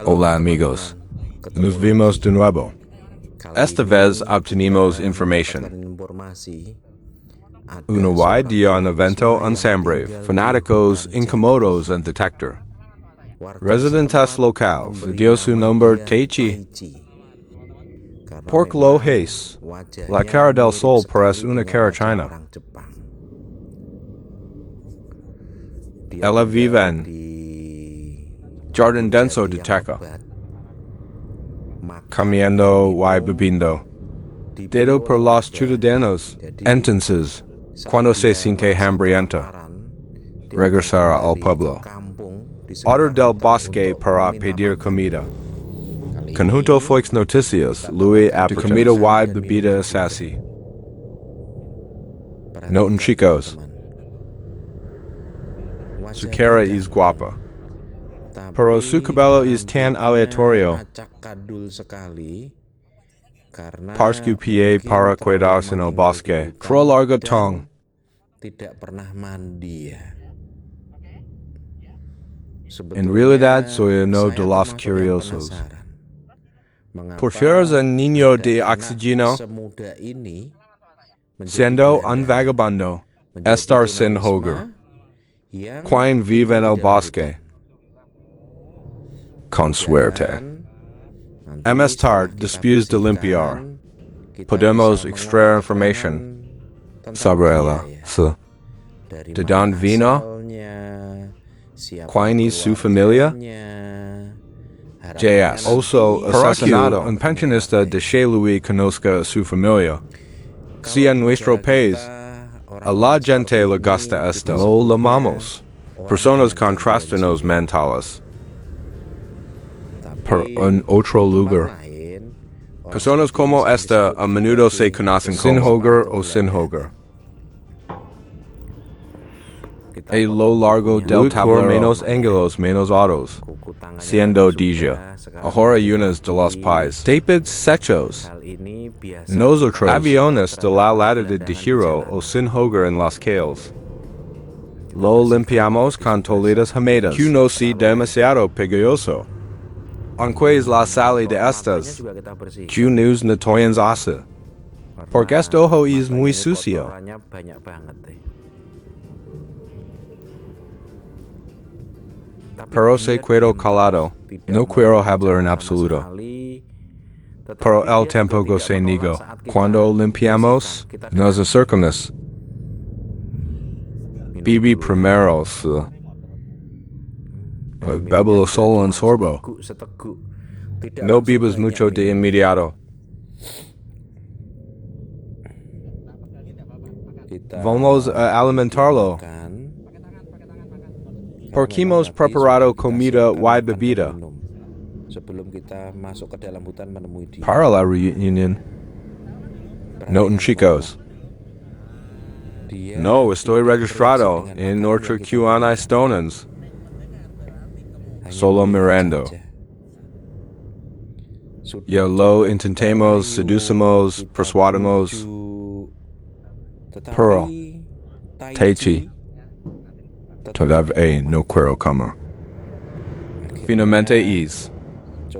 Hola amigos, nos vimos de nuevo. Esta vez obtenimos información. Una idea un evento ensamble, fanáticos, incómodos en detector. Residentes locales, dio su nombre Teichi. Porque lo es, la cara del sol parece una cara china. Ella vive en jardín denso de teca, comiendo y bebiendo. Dedo por los ciudadanos, entonces, cuando se siente hambrienta, regresar al pueblo. Otra del bosque para pedir comida. Conjunto Flix Noticias, Louis de comida y bebida es así. Noten chicos. Su cara es guapa. Pero su cabello es tan aleatorio. Parce que pie para cuidarse en el bosque. Tro largo tongue. En realidad soy uno de los curiosos. Prefieres un niño de oxígeno, siendo un vagabundo, estar sin hogar. Quien vive en el bosque. Con suerte. Más tarde, después de limpiar, podemos extraer información sobre ella. ¿De dónde vino? ¿Quién es su familia? JS. Also, asesinado. Un pensionista de chez Louis conozca a su familia. Si en nuestro país, a la gente le gusta esto, lo llamamos personas con trastornos mentales. Por un otro lugar. Personas como esta a menudo se conocen sin hogar o sin hogar. A lo largo del tablero menos ángulos menos autos, siendo día. Ahora unas de los pais. Tapids sechos. Nosotros aviones de la latitude de giro o sin hogar en las calles. Lo limpiamos con tolidas húmedas. Que no sea demasiado peligroso. Aunque es la sal de estas, que nos notoyans hace. Porque este ojo es muy sucio. Pero se quedó calado, no quiero hablar en absoluto. Pero el tampoco se negó. Cuando limpiamos, nos acercamos. Bibi primero, bébelo solo en sorbo. No bebas mucho de inmediato. Vamos a alimentarlo. Porque hemos preparado comida y bebida. Para la reunión. Noten chicos. No, estoy registrado en nuestra QAnon Stonens. Solo mirando. Ya lo intentemos, seducimos, persuadimos. Pero, Teichi, todavía no quiero comer. Finalmente es.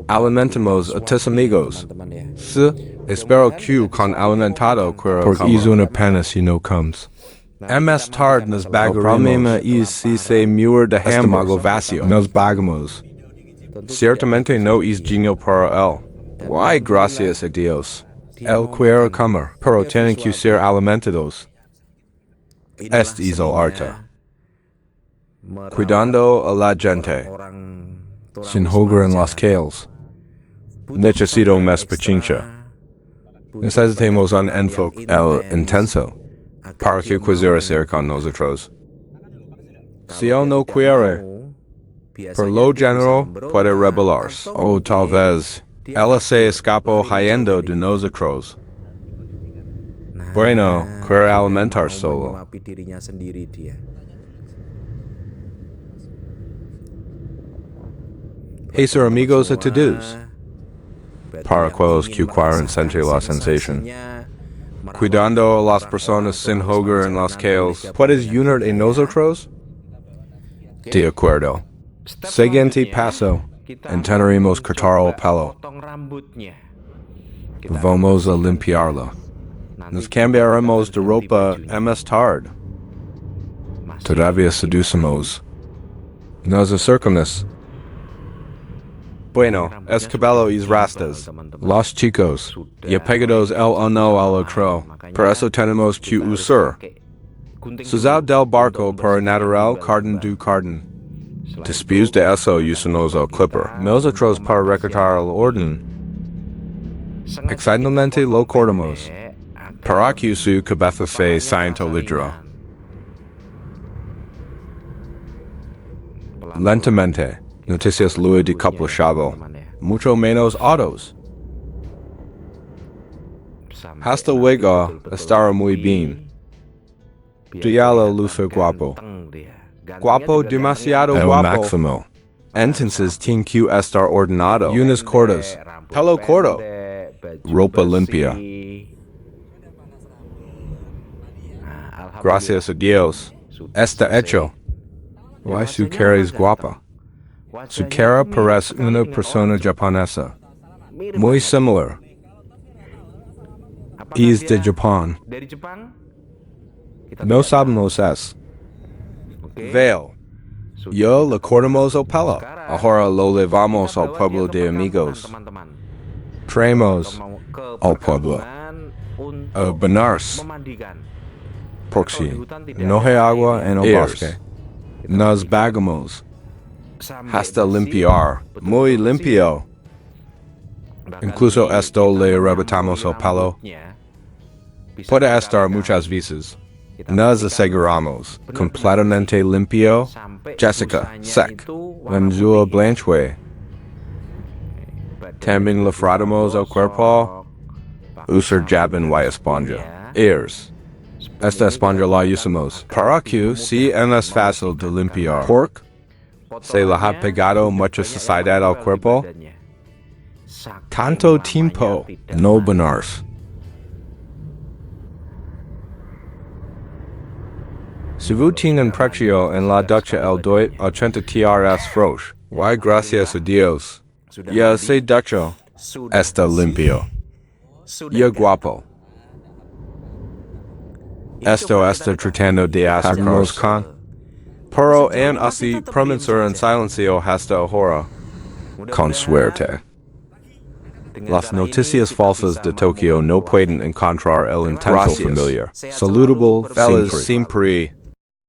Alimentemos a tus amigos. Sí, espero que con alimentado quiero comer. Porque es una pena si no comes. Más tarde nos bagaremos. El problema es si se muere de estómago vacío. Nos bagamos. Ciertamente no es genial para él. Why, gracias a Dios. Él quiere comer, pero tienen que ser alimentados. Este es el arte. Cuidando a la gente. Sin hogar en las calles. Necesito más paciencia. Necesitamos un enfoque intenso. Para que quisiera ser con nosotros. Si él no quiere, por lo general puede rebelarse. O tal vez, él se escapó huyendo de nosotros. Bueno, quiere alimentar solo. Hacer amigos a todos. Para aquellos que quieren sentir la sensación. Cuidando a las personas sin hogar en las calles. ¿Puedes unir a nosotros? De acuerdo. Siguiente paso. Intentaremos cortar el pelo. Vamos a limpiarlo. Nos cambiaremos de ropa más tarde. Todavía seducimos. Nos acercamos. Bueno, es cabello y rastas. Los chicos, y pegados el uno al otro. Por eso tenemos que usar. Suzao del barco para natural carden du carden. Después de eso usamos el clipper. Nosotros para recortar el orden. Exactamente lo cortamos. Para que su cabeza se sienta ligera. Lentamente. Noticias Louis de couple chavo. Mucho menos autos. Hasta luego, estará muy bien. Diala luce guapo. Guapo, demasiado guapo. Máximo. Entonces tiene que estar ordenado. Unas cortas. Pelo corto. Ropa limpia. Gracias a Dios. Está hecho. Why su cara es guapa? Su cara parece una persona japonesa. Muy similar. Es de Japón. No sabemos es. Veil. Yo le cortamos el pelo. Ahora lo llevamos al pueblo de amigos. Traemos al pueblo. A Benares. Porque no hay agua en el bosque. Nos vagamos. Hasta limpiar. Muy limpio. Incluso esto le arrebatamos el pelo. Puede estar muchas veces. Nos aseguramos. Completamente limpio. Jessica, sec. Lenzula blanchue. También le frotamos el cuerpo. Usar jabón y esponja. Ears. Esta esponja la usamos para que sea más fácil de limpiar. Pork. Se le ha pegado mucha suciedad al cuerpo. Tanto tiempo no bañarse. Si vous tienen precio en la ducha el doit 80 TRS frosh. Why gracias a Dios. Ya se ducho. Está limpio. Ya guapo. Esto está tratando de hacernos con. Pero and así permanecer en silencio hasta ahora. Con suerte. Las noticias falsas de Tokio no pueden encontrar el intento familiar. Saludable siempre.